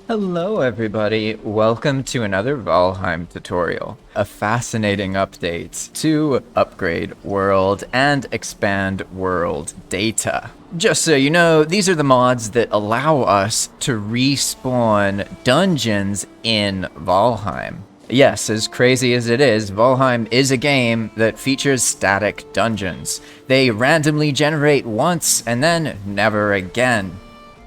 Hello everybody, welcome to another Valheim tutorial. A fascinating update to upgrade world and expand world data. Just so you know, these are the mods that allow us to respawn dungeons in Valheim. Yes, as crazy as it is, Valheim is a game that features static dungeons. They randomly generate once and then never again.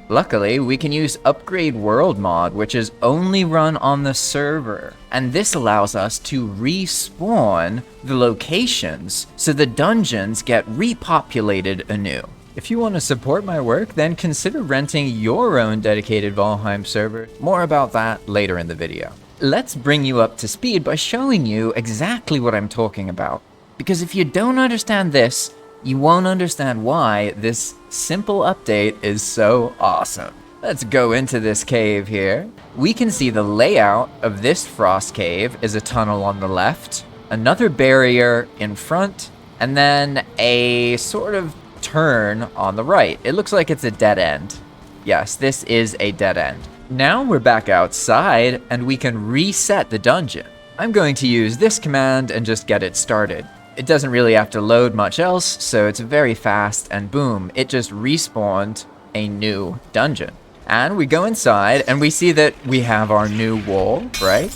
Luckily, we can use Upgrade World mod, which is only run on the server. And this allows us to respawn the locations so the dungeons get repopulated anew. If you want to support my work, then consider renting your own dedicated Valheim server. More about that later in the video. Let's bring you up to speed by showing you exactly what I'm talking about. Because if you don't understand this, you won't understand why this simple update is so awesome. Let's go into this cave here. We can see the layout of this frost cave is a tunnel on the left, another barrier in front, and then a sort of turn on the right. It looks like it's a dead end. Yes, this is a dead end. Now we're back outside and we can reset the dungeon. I'm going to use this command and just get it started. It doesn't really have to load much else, so it's very fast, and boom, it just respawned a new dungeon. And we go inside, and we see that we have our new wall, right?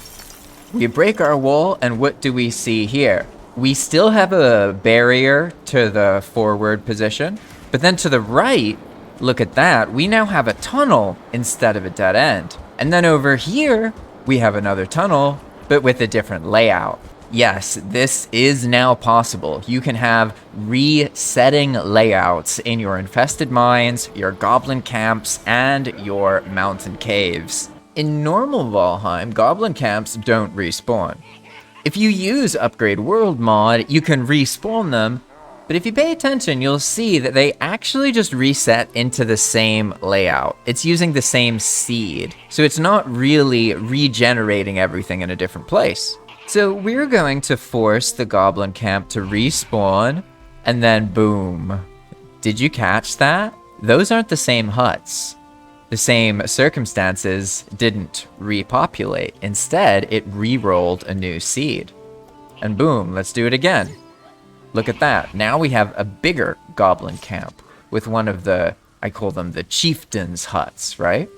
We break our wall, and what do we see here? We still have a barrier to the forward position, but then to the right, look at that, we now have a tunnel instead of a dead end. And then over here, we have another tunnel, but with a different layout. Yes, this is now possible. You can have resetting layouts in your infested mines, your goblin camps, and your mountain caves. In normal Valheim, goblin camps don't respawn. If you use Upgrade World mod, you can respawn them, but if you pay attention, you'll see that they actually just reset into the same layout. It's using the same seed, so it's not really regenerating everything in a different place. So we're going to force the goblin camp to respawn, and then boom. Did you catch that? Those aren't the same huts. The same circumstances didn't repopulate. Instead, it re-rolled a new seed. And boom, let's do it again. Look at that. Now we have a bigger goblin camp with one of the, I call them the chieftain's huts, right?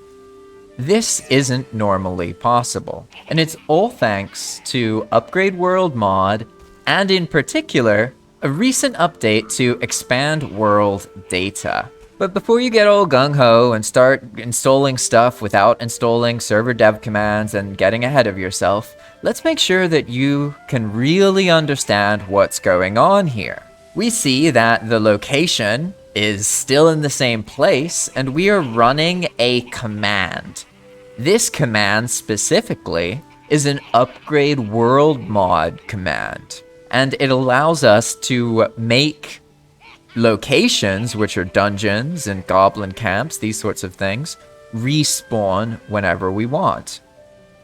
This isn't normally possible, and it's all thanks to Upgrade World mod, and in particular, a recent update to expand world data. But before you get all gung-ho and start installing stuff without installing server dev commands and getting ahead of yourself, let's make sure that you can really understand what's going on here. We see that the location is still in the same place, and we are running a command. This command specifically is an Upgrade World mod command, and it allows us to make locations, which are dungeons and goblin camps, these sorts of things, respawn whenever we want.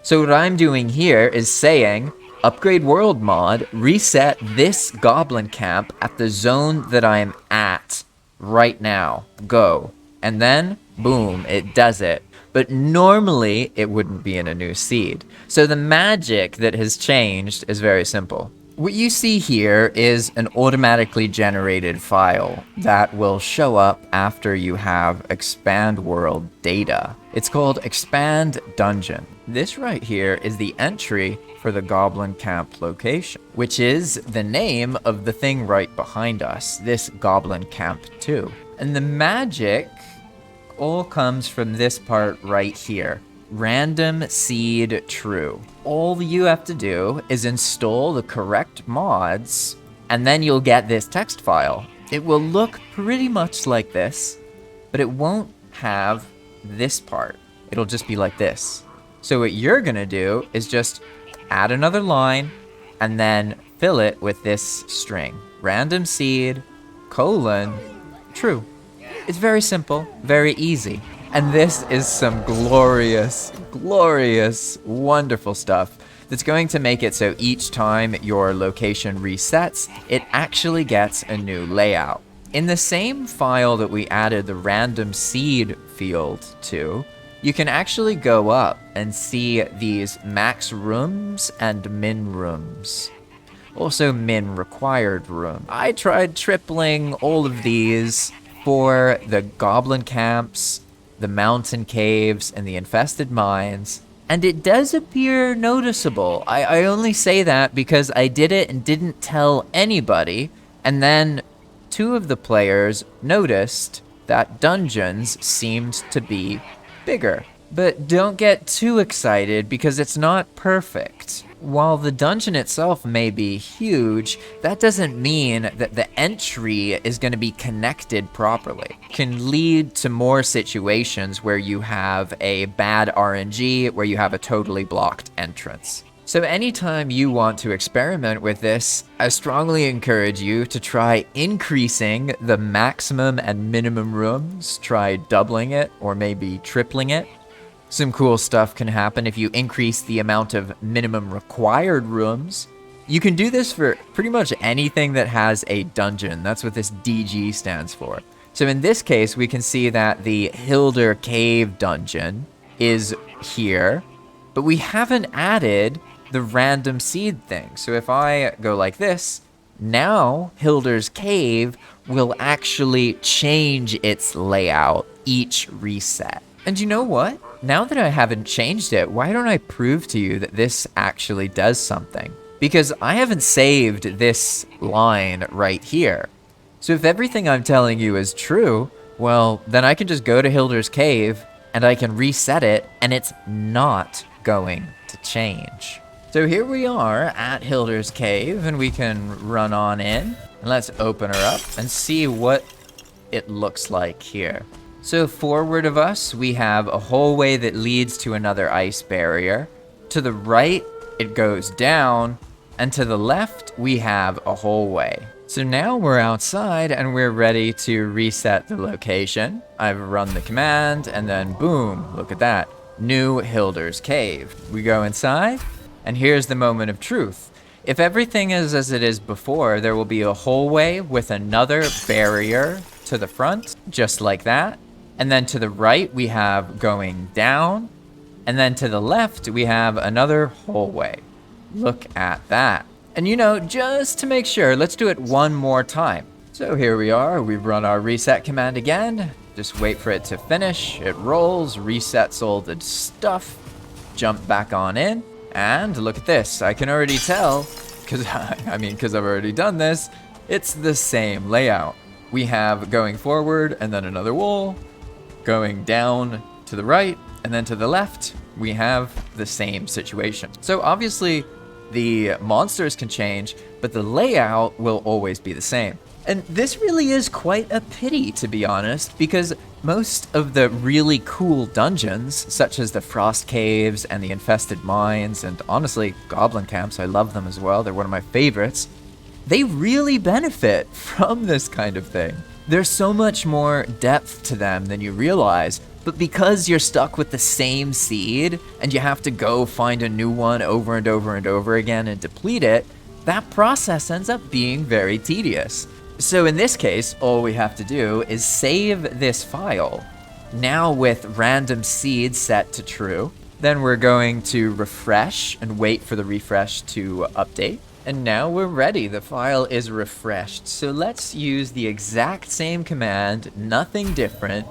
So what I'm doing here is saying, Upgrade World mod, reset this goblin camp at the zone that I'm at right now. Go. And then, boom, it does it. But normally, it wouldn't be in a new seed. So the magic that has changed is very simple. What you see here is an automatically generated file that will show up after you have expand world data. It's called expand dungeon. This right here is the entry for the goblin camp location, which is the name of the thing right behind us, this goblin camp 2. And the magic all comes from this part right here. randomSeed true. All you have to do is install the correct mods, and then you'll get this text file. It will look pretty much like this, but it won't have this part. It'll just be like this. So what you're gonna do is just add another line, and then fill it with this string. randomSeed, true. It's very simple, very easy. And this is some glorious, glorious, wonderful stuff that's going to make it so each time your location resets, it actually gets a new layout. In the same file that we added the randomSeed field to, you can actually go up and see these max rooms and min rooms. Also min required room. I tried tripling all of these for the Goblin Camps, the mountain caves, and the infested mines, and it does appear noticeable. I only say that because I did it and didn't tell anybody, and then 2 of the players noticed that dungeons seemed to be bigger. But don't get too excited because it's not perfect. While the dungeon itself may be huge, that doesn't mean that the entry is going to be connected properly. It can lead to more situations where you have a bad RNG, where you have a totally blocked entrance. So anytime you want to experiment with this, I strongly encourage you to try increasing the maximum and minimum rooms, try doubling it or maybe tripling it. Some cool stuff can happen if you increase the amount of minimum required rooms. You can do this for pretty much anything that has a dungeon. That's what this DG stands for. So in this case, we can see that the Hilder Cave dungeon is here, but we haven't added the random seed thing. So if I go like this, now Hilder's Cave will actually change its layout each reset. And you know what? Now that I haven't changed it, why don't I prove to you that this actually does something? Because I haven't saved this line right here. So if everything I'm telling you is true, well, then I can just go to Hilder's Cave and I can reset it and it's not going to change. So here we are at Hilder's Cave and we can run on in and let's open her up and see what it looks like here. So forward of us, we have a hallway that leads to another ice barrier. To the right, it goes down, and to the left, we have a hallway. So now we're outside and we're ready to reset the location. I've run the command, and then boom, look at that. New Hilder's Cave. We go inside, and here's the moment of truth. If everything is as it is before, there will be a hallway with another barrier to the front, just like that. And then to the right, we have going down. And then to the left, we have another hallway. Look at that. And you know, just to make sure, let's do it one more time. So here we are. We've run our reset command again. Just wait for it to finish. It rolls, resets all the stuff. Jump back on in. And look at this. I can already tell, because I've already done this, it's the same layout. We have going forward and then another wall. Going down to the right, and then to the left, we have the same situation. So obviously, the monsters can change, but the layout will always be the same. And this really is quite a pity, to be honest, because most of the really cool dungeons, such as the Frost Caves and the Infested Mines, and honestly, Goblin Camps, I love them as well, they're one of my favorites, they really benefit from this kind of thing. There's so much more depth to them than you realize, but because you're stuck with the same seed and you have to go find a new one over and over and over again and deplete it, that process ends up being very tedious. So in this case, all we have to do is save this file. Now with random seed set to true, then we're going to refresh and wait for the refresh to update. And now we're ready. The file is refreshed. So let's use the exact same command, nothing different.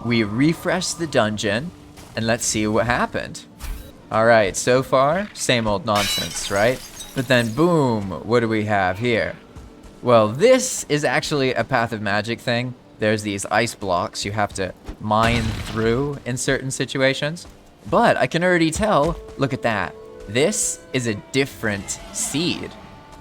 We refresh the dungeon and let's see what happened. All right, so far, same old nonsense, right? But then boom, what do we have here? Well, this is actually a Path of Magic thing. There's these ice blocks you have to mine through in certain situations. But I can already tell, look at that. This is a different seed.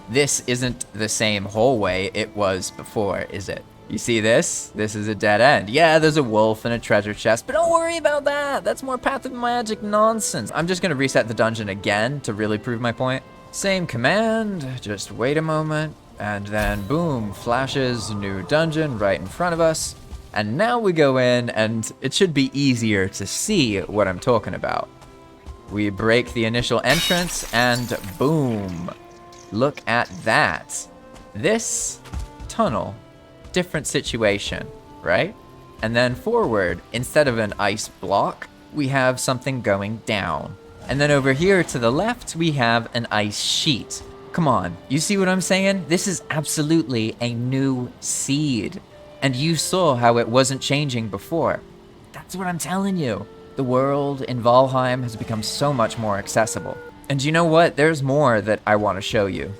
This isn't the same hallway it was before, is it? You see this? This is a dead end. Yeah, there's a wolf and a treasure chest, but don't worry about that. That's more Path of Magic nonsense. I'm just gonna reset the dungeon again to really prove my point. Same command, just wait a moment, and then boom, flashes new dungeon right in front of us. And now we go in, and it should be easier to see what I'm talking about. We break the initial entrance, and boom. Look at that. This tunnel, different situation, right? And then forward, instead of an ice block, we have something going down. And then over here to the left, we have an ice sheet. Come on, you see what I'm saying? This is absolutely a new seed. And you saw how it wasn't changing before. That's what I'm telling you. The world in Valheim has become so much more accessible. And you know what? There's more that I want to show you.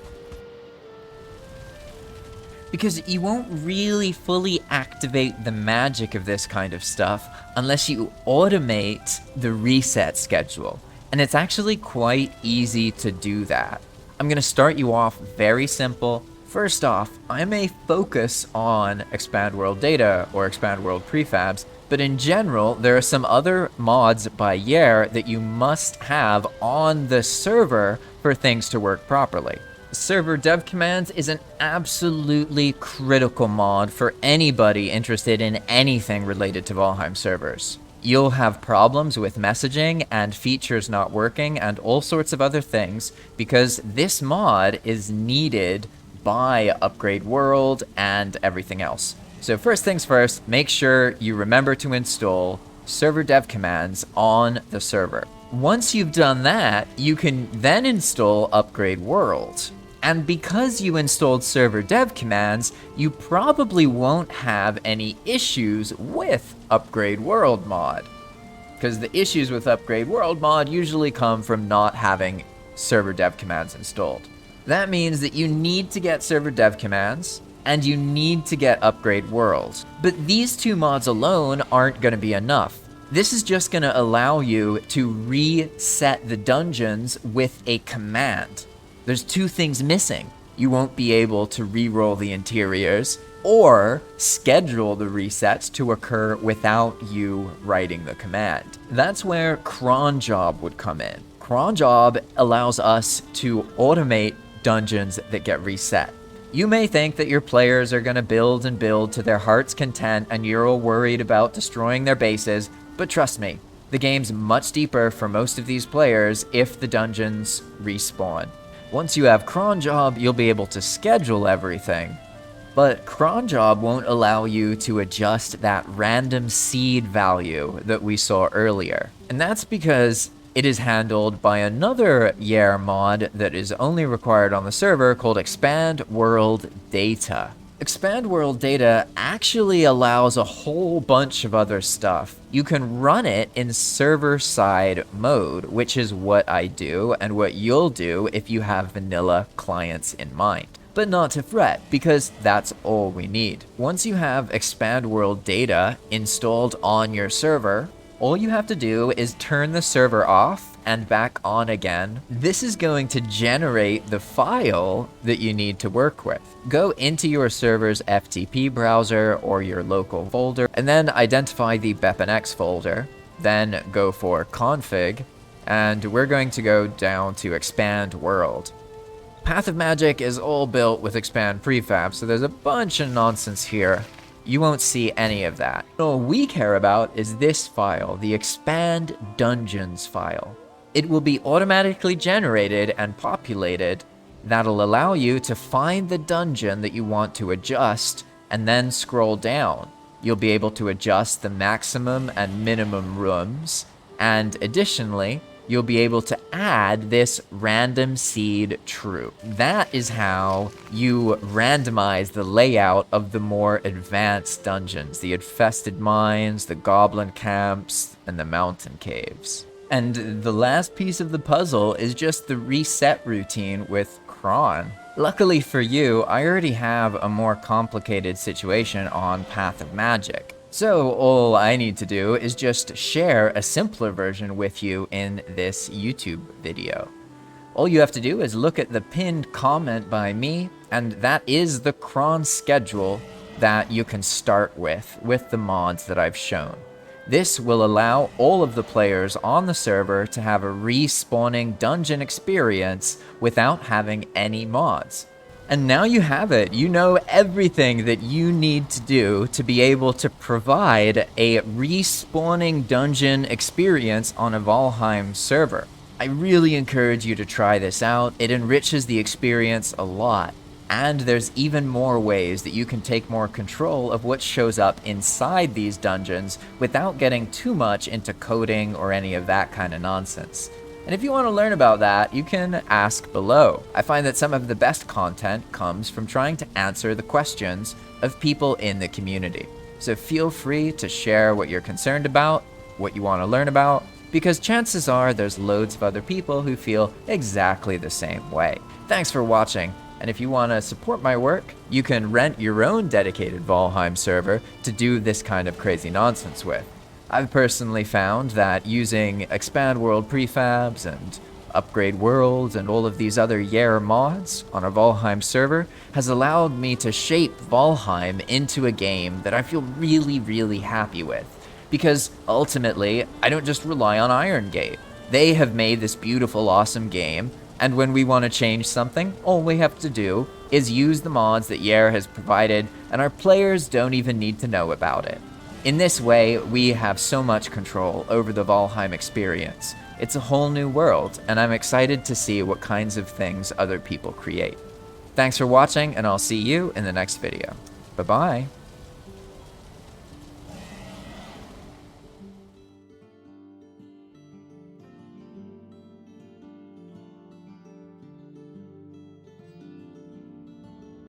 Because you won't really fully activate the magic of this kind of stuff unless you automate the reset schedule. And it's actually quite easy to do that. I'm going to start you off very simple. First off, I may focus on Expand World Data or Expand World Prefabs, but in general, there are some other mods by year that you must have on the server for things to work properly. Server DevCommands is an absolutely critical mod for anybody interested in anything related to Valheim servers. You'll have problems with messaging and features not working and all sorts of other things because this mod is needed by Upgrade World and everything else. So first things first, make sure you remember to install Server DevCommands on the server. Once you've done that, you can then install Upgrade World. And because you installed Server DevCommands, you probably won't have any issues with Upgrade World mod. Because the issues with Upgrade World mod usually come from not having Server DevCommands installed. That means that you need to get Server DevCommands, and you need to get Upgrade World. But these two mods alone aren't going to be enough. This is just going to allow you to reset the dungeons with a command. There's two things missing. You won't be able to reroll the interiors or schedule the resets to occur without you writing the command. That's where cron job would come in. Cron job allows us to automate dungeons that get reset. You may think that your players are going to build and build to their heart's content and you're all worried about destroying their bases, but trust me, the game's much deeper for most of these players if the dungeons respawn. Once you have cron job, you'll be able to schedule everything, but cron job won't allow you to adjust that random seed value that we saw earlier. And that's because it is handled by another Year mod that is only required on the server called Expand World Data. Expand World Data actually allows a whole bunch of other stuff. You can run it in server-side mode, which is what I do and what you'll do if you have vanilla clients in mind. But not to fret, because that's all we need. Once you have Expand World Data installed on your server, all you have to do is turn the server off and back on again. This is going to generate the file that you need to work with. Go into your server's FTP browser or your local folder, and then identify the BepInEx folder. Then go for config, and we're going to go down to Expand World. Path of Magic is all built with Expand Prefab, so there's a bunch of nonsense here. You won't see any of that. All we care about is this file, the Expand Dungeons file. It will be automatically generated and populated. That'll allow you to find the dungeon that you want to adjust and then scroll down. You'll be able to adjust the maximum and minimum rooms, and additionally, you'll be able to add this randomSeed true. That is how you randomize the layout of the more advanced dungeons, the infested mines, the Goblin Camps, and the mountain caves. And the last piece of the puzzle is just the reset routine with cron. Luckily for you, I already have a more complicated situation on Path of Magic. So all I need to do is just share a simpler version with you in this YouTube video. All you have to do is look at the pinned comment by me, and that is the cron schedule that you can start with the mods that I've shown. This will allow all of the players on the server to have a respawning dungeon experience without having any mods. And now you have it. You know everything that you need to do to be able to provide a respawning dungeon experience on a Valheim server. I really encourage you to try this out. It enriches the experience a lot. And there's even more ways that you can take more control of what shows up inside these dungeons without getting too much into coding or any of that kind of nonsense. And if you want to learn about that, you can ask below. I find that some of the best content comes from trying to answer the questions of people in the community. So feel free to share what you're concerned about, what you want to learn about, because chances are there's loads of other people who feel exactly the same way. Thanks for watching, and if you want to support my work, you can rent your own dedicated Valheim server to do this kind of crazy nonsense with. I've personally found that using Expand World Prefabs and Upgrade Worlds and all of these other mods on a Valheim server has allowed me to shape Valheim into a game that I feel really, really happy with. Because ultimately, I don't just rely on Iron Gate. They have made this beautiful, awesome game, and when we want to change something, all we have to do is use the mods that Yair has provided, and our players don't even need to know about it. In this way, we have so much control over the Valheim experience. It's a whole new world, and I'm excited to see what kinds of things other people create. Thanks for watching, and I'll see you in the next video. Bye-bye.